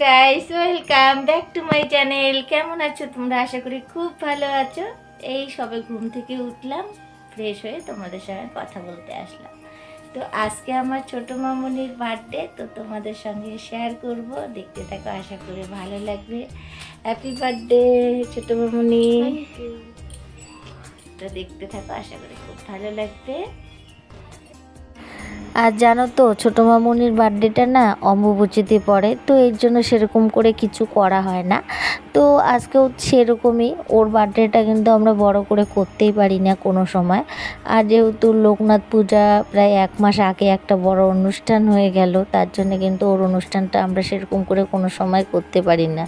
Guys, welcome back to my channel. কেমন আছো তোমরা? আশা করি খুব ভালো আছো। এই সবে ঘুম থেকে উঠলাম, ফ্রেশ হয়ে তোমাদের সঙ্গে কথা বলতে আসলাম। তো আজকে আমার ছোট মামুনির বার্থডে, তো তোমাদের সঙ্গে শেয়ার করব। দেখতে থাকো, আশা করি ভালো লাগবে। হ্যাপি বার্থডে ছোট মামুনি। তো দেখতে থাকো, আশা করি খুব ভালো লাগবে। আর জানো তো, ছোটো মামুনির বার্থডেটা না অম্বুবাচীতে পড়ে, তো এর জন্য সেরকম করে কিছু করা হয় না। তো আজকেও সেরকমই, ওর বার্থডেটা কিন্তু আমরা বড় করে করতেই পারি না কোনো সময়। আর যেহেতু লোকনাথ পূজা প্রায় 1 মাস আগে একটা বড় অনুষ্ঠান হয়ে গেল, তার জন্য কিন্তু ওর অনুষ্ঠানটা আমরা সেরকম করে কোনো সময় করতে পারি না।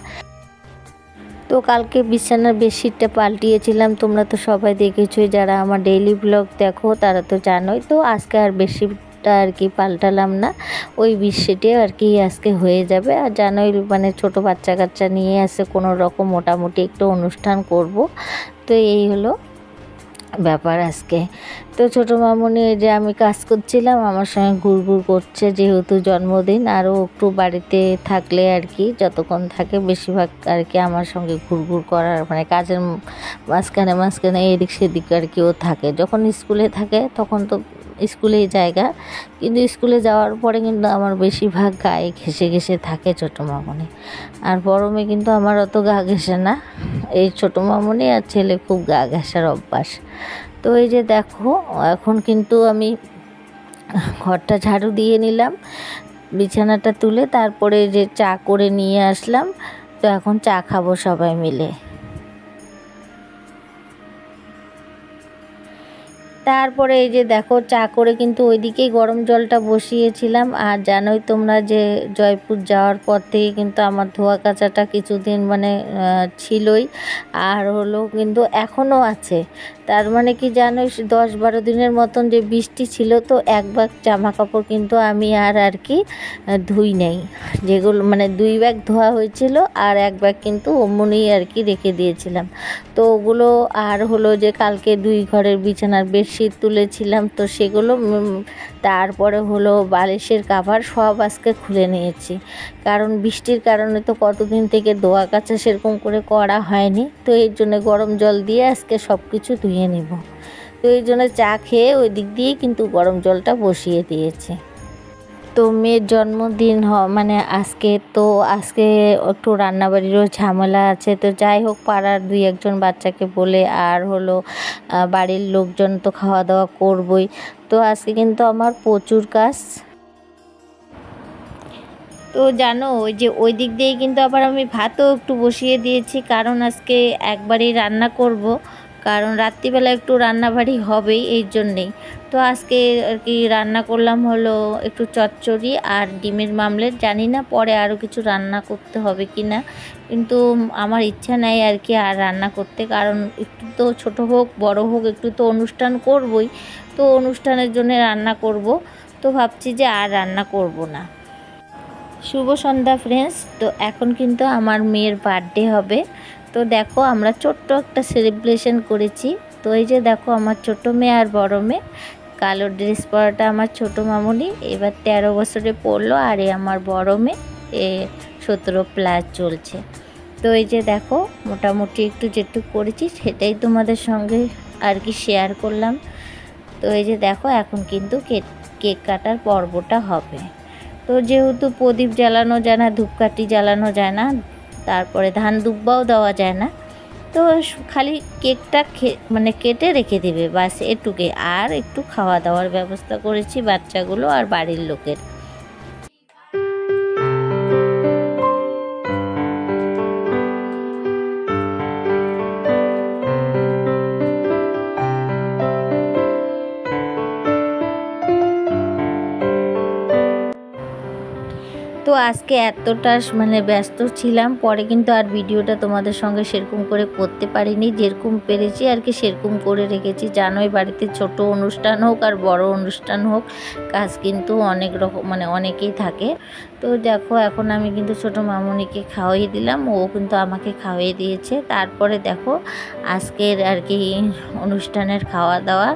তো কালকে বিছানার বেডশিটটা পাল্টিয়েছিলাম, তোমরা তো সবাই দেখেছোই, যারা আমার ডেইলি ব্লগ দেখো তারা তো জানোই। তো আজকে আর বেডশিটটা আর কি পাল্টালাম না, ওই বেডশিটে আর কি আজকে হয়ে যাবে। আর জানোই মানে ছোট বাচ্চা কাচ্চা নিয়ে আসে, কোনো রকম মোটামুটি একটু অনুষ্ঠান করব। তো এই হলো ব্যাপার আজকে। তো ছোটো মামুনি যে আমি কাজ করছিলাম, আমার সঙ্গে ঘুরঘুর করছে, যেহেতু জন্মদিন। আরও একটু বাড়িতে থাকলে আর কি যতক্ষণ থাকে বেশিরভাগ আর কি আমার সঙ্গে ঘুরঘুর করার, মানে কাজের মাঝখানে মাঝখানে এদিক সেদিক আর কি ও থাকে। যখন স্কুলে থাকে তখন তো স্কুলেই জায়গা, কিন্তু স্কুলে যাওয়ার পরে কিন্তু আমার বেশিরভাগ গায়ে ঘেঁষে ঘেঁষে থাকে ছোটো মামুনি। আর বড় মেয়ে কিন্তু আমার অত গা ঘেঁষে না, এই ছোটো মামুনি আর ছেলে খুব গা ঘেঁষার অভ্যাস। তো এই যে দেখো, এখন কিন্তু আমি ঘরটা ঝাড়ু দিয়ে নিলাম, বিছানাটা তুলে তারপরে যে চা করে নিয়ে আসলাম। তো এখন চা খাবো সবাই মিলে। তারপরে এই যে দেখো, চা করে কিন্তু ওইদিকেই গরম জলটা বসিয়েছিলাম। আর জানোই তোমরা যে জয়পুর যাওয়ার পর থেকে কিন্তু আমার ধোয়া কাচাটা কিছুদিন মানে ছিলই, আর হলো কিন্তু এখনও আছে। তার মানে কি জানো, 10-12 দিনের মতন যে বৃষ্টি ছিল, তো এক ব্যাগ জামা কাপড় কিন্তু আমি আর কি ধুই নেই। যেগুলো মানে 2 ব্যাগ ধোয়া হয়েছিল, আর 1 ব্যাগ কিন্তু অমনই আর কি রেখে দিয়েছিলাম। তো ওগুলো আর হলো যে কালকে 2 ঘরের বিছানার বেডশিট তুলেছিলাম, তো সেগুলো তারপরে হলো বালিশের কাভার সব আজকে খুলে নিয়েছি। কারণ বৃষ্টির কারণে তো কতদিন থেকে ধোয়া কাচা সেরকম করে করা হয়নি, তো এর জন্য গরম জল দিয়ে আজকে সব কিছু ধুয়ে নিব। তো এই জন্য চা খেয়ে ওই দিক দিয়েই কিন্তু গরম জলটা বসিয়ে দিয়েছি। তো মেয়ের জন্মদিন মানে আজকে, তো আজকে একটু রান্নাবাড়িরও ঝামেলা আছে। তো যাই হোক, পাড়ার 2-1 বাচ্চাকে বলে আর হলো বাড়ির লোকজন তো খাওয়া দাওয়া করবই। তো আজকে কিন্তু আমার প্রচুর কাজ। তো জানো, ওই যে ওই দিক দিয়েই কিন্তু আবার আমি ভাতও একটু বসিয়ে দিয়েছি, কারণ আজকে একবারই রান্না করব, কারণ রাত্রিবেলা একটু রান্নাবাড়ি হবেই, এই জন্যেই। তো আজকে আর কি রান্না করলাম হলো একটু চচ্চড়ি আর ডিমের মামলেট। জানি না পরে আরও কিছু রান্না করতে হবে কি না, কিন্তু আমার ইচ্ছা নেই আর কি আর রান্না করতে, কারণ একটু তো ছোটো হোক বড় হোক একটু তো অনুষ্ঠান করবই। তো অনুষ্ঠানের জন্য রান্না করব, তো ভাবছি যে আর রান্না করব না। শুভ সন্ধ্যা ফ্রেন্ডস। তো এখন কিন্তু আমার মেয়ের বার্থডে হবে। তো দেখো, আমরা ছোট্ট একটা সেলিব্রেশন করেছি। তো এই যে দেখো, আমার ছোট মেয়ে আর বড় মেয়ে, কালো ড্রেস পরাটা আমার ছোট মামুনি, এবার 13 বছরে পড়লো। আর এ আমার বড় মেয়ে, এ 17+ চলছে। তো এই যে দেখো, মোটামুটি একটু যেটুকু করেছি সেটাই তোমাদের সঙ্গে আর কি শেয়ার করলাম। তো এই যে দেখো, এখন কিন্তু কেক কাটার পর্বটা হবে। তো যেহেতু প্রদীপ জ্বালানো যায় না, ধূপকাঠি জ্বালানো যায় না, তারপরে ধান দুব্বাও দেওয়া যায় না, তো খালি কেকটা মানে কেটে রেখে দেবে, বাস এটুকুই। আর একটু খাওয়া দাওয়ার ব্যবস্থা করেছি বাচ্চাগুলো আর বাড়ির লোকের। তো আজকে এতটা মানে ব্যস্ত ছিলাম, পরে কিন্তু আর ভিডিওটা তোমাদের সঙ্গে সেরকম করে করতে পারিনি। যেরকম পেরেছি আর কি সেরকম করে রেখেছি। জানোই, বাড়িতে ছোট অনুষ্ঠান হোক আর বড় অনুষ্ঠান হোক, কাজ কিন্তু অনেক রকম মানে অনেকেই থাকে। তো দেখো, এখন আমি কিন্তু ছোট মামুনিকে খাওয়াই দিলাম, ও কিন্তু আমাকে খাওয়াই দিয়েছে। তারপরে দেখো, আজকের আর কি অনুষ্ঠানের খাওয়া দাওয়া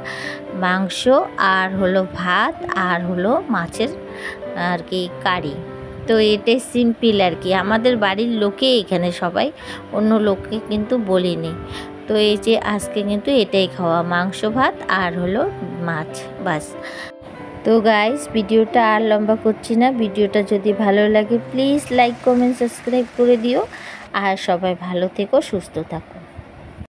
মাংস আর হলো ভাত আর হলো মাছের আর কি কারি। তো এটাই সিম্পল আর কি, আমাদের বাড়ির লোকে এখানে সবাই, অন্য লোককে কিন্তু বলিনি। তো এই যে আজকে কিন্তু এটাই খাওয়া, মাংস ভাত আর হলো মাছ, বাস। তো গাইস ভিডিওটা আর লম্বা করছি না, ভিডিওটা যদি ভালো লাগে প্লিজ লাইক কমেন্ট সাবস্ক্রাইব করে দিও, আর সবাই ভালো থেকো, সুস্থ থাকো।